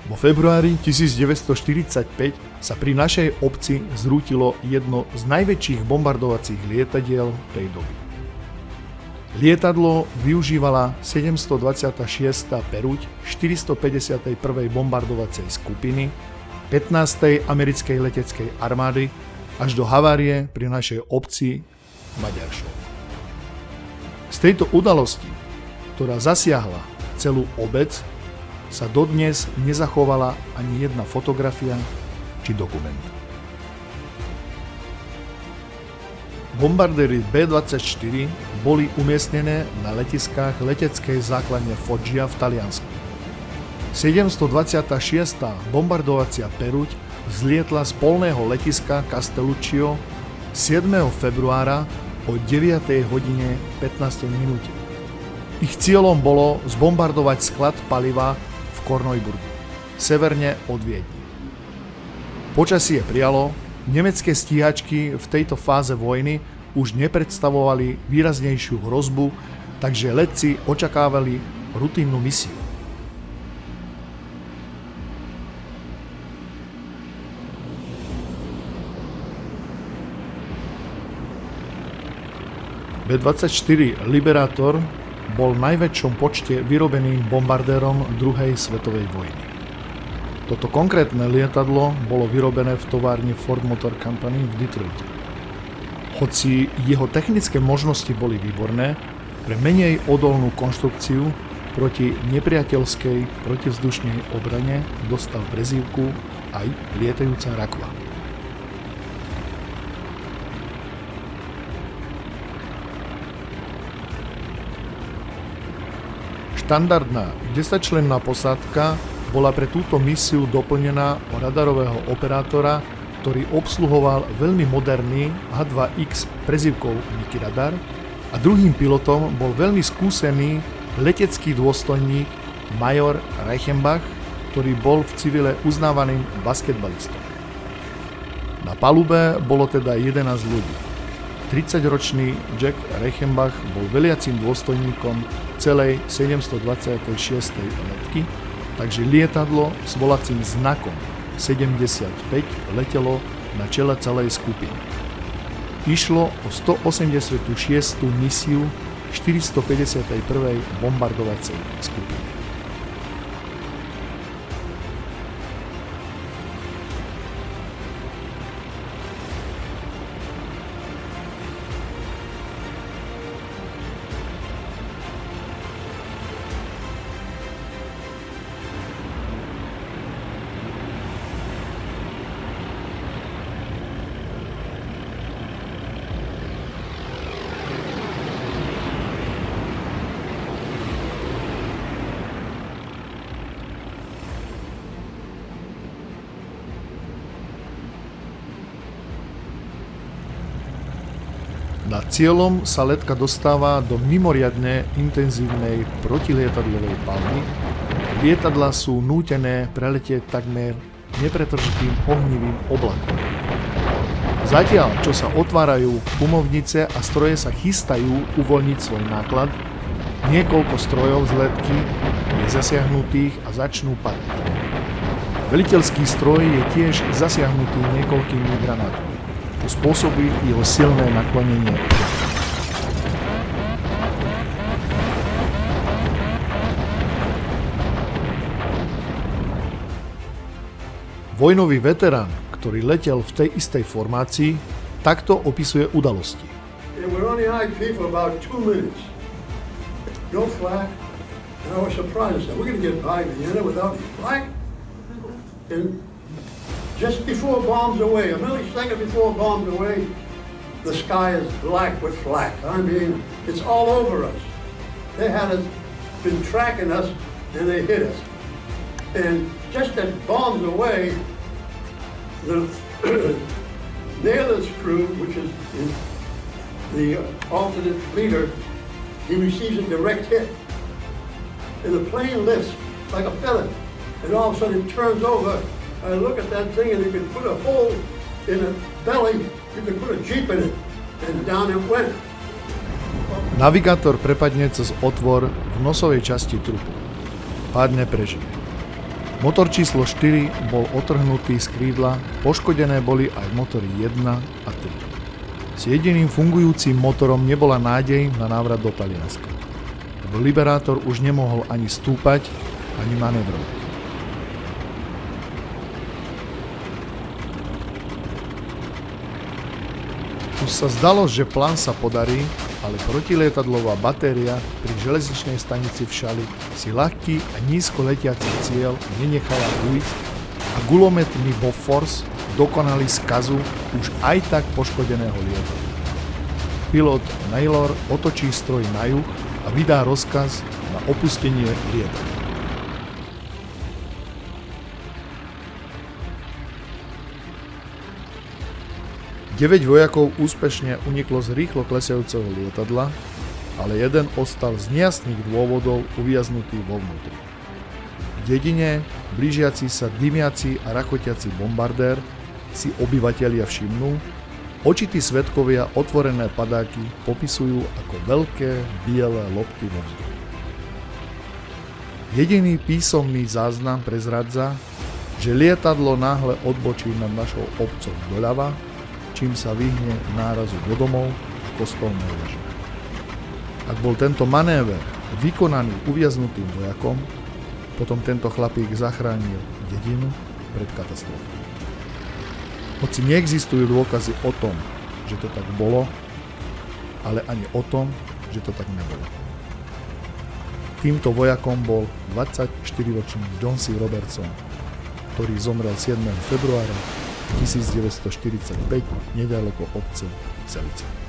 Vo februári 1945 sa pri našej obci zrútilo jedno z najväčších bombardovacích lietadiel tej doby. Lietadlo využívala 726. Peruť 451. bombardovacej skupiny 15. americkej leteckej armády až do havárie pri našej obci Maďaršov. Z tejto udalosti, ktorá zasiahla celú obec, sa dodnes nezachovala ani jedna fotografia či dokument. Bombardéry B-24 boli umiestnené na letiskách leteckej základne Foggia v Taliansku. 726. bombardovacia peruť vzlietla z polného letiska Castelluccio 7. februára o 9:15. Ich cieľom bolo zbombardovať sklad paliva v Korneuburgu, severne od Viedne. Počasie prijalo, nemecké stíhačky v tejto fáze vojny už nepredstavovali výraznejšiu hrozbu, takže letci očakávali rutínu misiu. B-24 Liberator bol v najväčšom počte vyrobeným bombardérom druhej svetovej vojny. Toto konkrétne lietadlo bolo vyrobené v továrni Ford Motor Company v Detroite. Hoci jeho technické možnosti boli výborné, pre menej odolnú konštrukciu proti nepriateľskej protivzdušnej obrane dostal prezývku aj lietajúca rakva. Štandardná 10-členná posádka bola pre túto misiu doplnená o radarového operátora, ktorý obsluhoval veľmi moderný H2X prezývkou Niki radar, a druhým pilotom bol veľmi skúsený letecký dôstojník major Reichenbach, ktorý bol v civile uznávaným basketbalistom. Na palube bolo teda 11 ľudí. 30-ročný Jack Reichenbach bol veliacím dôstojníkom celej 726. letky, takže lietadlo s volacím znakom 75 letelo na čele celej skupiny. Išlo o 186. misiu 451. bombardovacej skupiny. Nad cieľom sa letka dostáva do mimoriadne intenzívnej protilietadlovej palby. Lietadlá sú nútené preletieť takmer nepretržitým ohnivým oblakom. Zatiaľ, čo sa otvárajú pumovnice a stroje sa chystajú uvoľniť svoj náklad, niekoľko strojov z letky je zasiahnutých a začnú padať. Veliteľský stroj je tiež zasiahnutý niekoľkými granátmi. To spôsobí jeho silné naklonenie. Vojnový veterán, ktorý letel v tej istej formácii, takto opisuje udalosti. Just before bombs away, a millisecond before bombs away, the sky is black with flak. I mean, it's all over us. They had been tracking us, and they hit us. And just at bombs away, the Naylor's crew, which is the alternate leader, he receives a direct hit. And the plane lifts like a feather, and all of a sudden it turns over. I look at that thing and you can put a hole in the belly, you can put a jeep in it, and down it went. Navigátor prepadne cez otvor v nosovej časti trupu. Pádne prežije. Motor číslo 4 bol otrhnutý z krídla, poškodené boli aj motory 1 a 3. S jediným fungujúcim motorom nebola nádej na návrat do Talianska. Lebo Liberátor už nemohol ani stúpať, ani manévrovať. Už sa zdalo, že plán sa podarí, ale protilietadlová batéria pri železničnej stanici v Šali si ľahký a nízko letiaci cieľ nenechala ujsť a gulometmi Bofors dokonali skazu už aj tak poškodeného lietadla. Pilot Naylor otočí stroj na juh a vydá rozkaz na opustenie lietadla. Deväť vojakov úspešne uniklo z rýchlo klesajúceho lietadla, ale jeden ostal z nejasných dôvodov uviaznutý vo vnútri. V dedine blížiaci sa dymiaci a rachotiaci bombardér si obyvatelia všimnú, očití svedkovia otvorené padáky popisujú ako veľké biele lopty vo vzduchu. Jediný písomný záznam prezradza, že lietadlo náhle odbočí nad našou obcou doľava, čím sa vyhne nárazu do domov a kostolnej veže. Ak bol tento manéver vykonaný uviaznutým vojakom, potom tento chlapík zachránil dedinu pred katastrofou. Hoci neexistujú dôkazy o tom, že to tak bolo, ale ani o tom, že to tak nebolo. Týmto vojakom bol 24-ročný John C. Robertson, ktorý zomrel 7. februára 1945 nedaleko obce Selice.